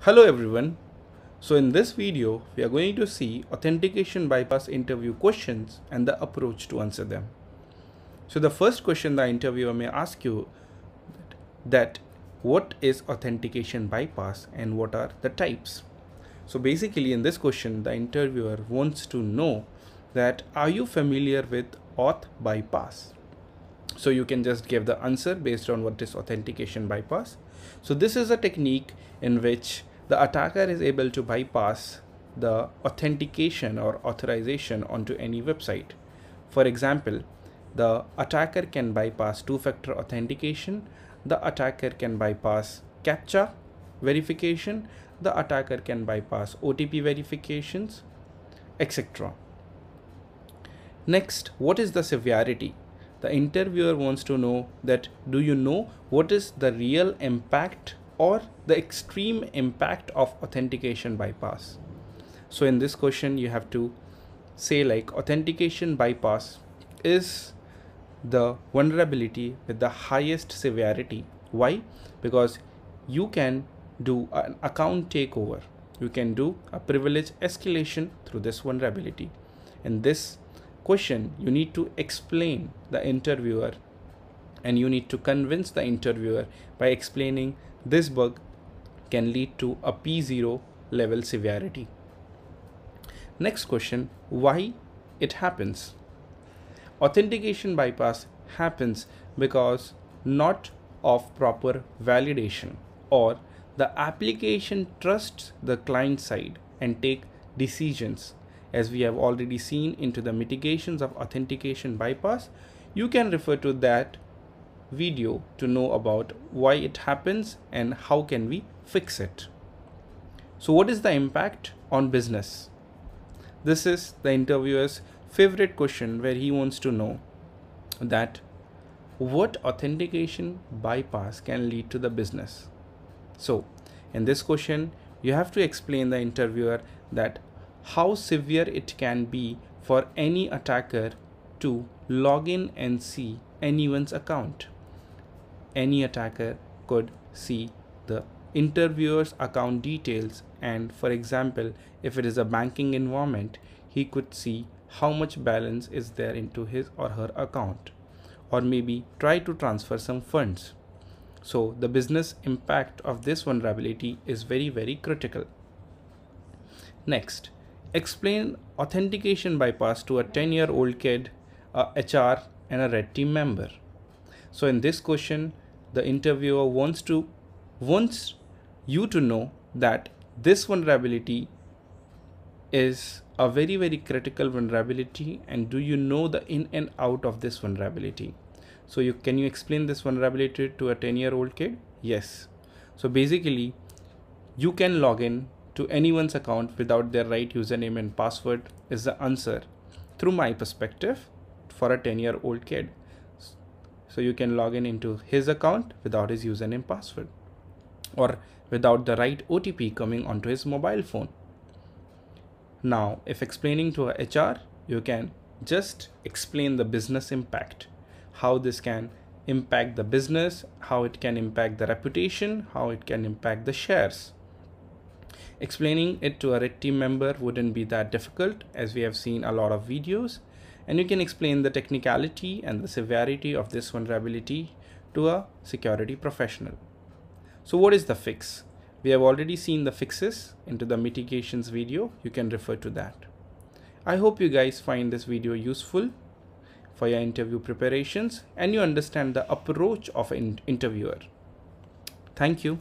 Hello everyone. So in this video, we are going to see authentication bypass interview questions and the approach to answer them. So the first question the interviewer may ask you that what is authentication bypass and what are the types? So basically in this question, the interviewer wants to know that are you familiar with auth bypass? So you can just give the answer based on what is authentication bypass. So this is a technique in which the attacker is able to bypass the authentication or authorization onto any website. For example, the attacker can bypass two-factor authentication, the attacker can bypass CAPTCHA verification, the attacker can bypass OTP verifications, etc. Next, what is the severity? The interviewer wants to know that do you know what is the real impact or the extreme impact of authentication bypass? So in this question you have to say like authentication bypass is the vulnerability with the highest severity. Why? Because you can do an account takeover. You can do a privilege escalation through this vulnerability. In this question, you need to explain the interviewer and you need to convince the interviewer by explaining this bug can lead to a P0 level severity. Next question, why it happens? Authentication bypass happens because not of proper validation, or the application trusts the client side and take decisions. As we have already seen into the mitigations of authentication bypass, you can refer to that video to know about why it happens and how can we fix it. So what is the impact on business? This is the interviewer's favorite question, where he wants to know that what authentication bypass can lead to the business. So in this question, you have to explain the interviewer that how severe it can be for any attacker to log in and see anyone's account. Any attacker could see the interviewer's account details, and for example, if it is a banking environment, he could see how much balance is there into his or her account, or maybe try to transfer some funds. So the business impact of this vulnerability is very critical. Next, explain authentication bypass to a 10-year-old kid, a HR and a red team member. So in this question, the interviewer wants you to know that this vulnerability is a very critical vulnerability, and do you know the in and out of this vulnerability? So can you explain this vulnerability to a 10-year-old kid? Yes. So basically, you can log in to anyone's account without their right username and password is the answer through my perspective for a 10-year-old kid. So you can log in into his account without his username password, or without the right OTP coming onto his mobile phone. Now, if explaining to a HR, you can just explain the business impact, how this can impact the business, how it can impact the reputation, how it can impact the shares. Explaining it to a red team member wouldn't be that difficult, as we have seen a lot of videos, and you can explain the technicality and the severity of this vulnerability to a security professional. So what is the fix? We have already seen the fixes into the mitigations video. You can refer to that. I hope you guys find this video useful for your interview preparations and you understand the approach of an interviewer. Thank you.